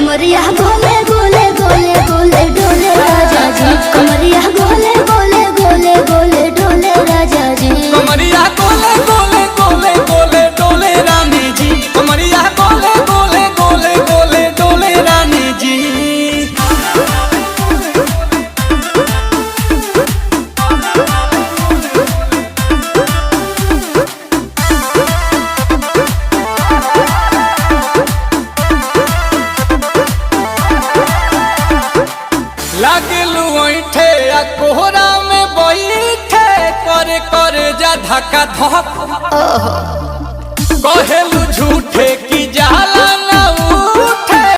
कमरिया गोले गोले गोले गोले डोले राजा जी, कमरिया गोले गोले गोले गोले डोले राजा जी, कमरिया गोले गोले गोले गोले डोले रानी जी, कमरिया गोले गोले गोले गोले डोले रानी जी। लागलू ऐठे आ कोहरा में बैठे करे करे जा धक्का धक, कहेलू झूठे की जाला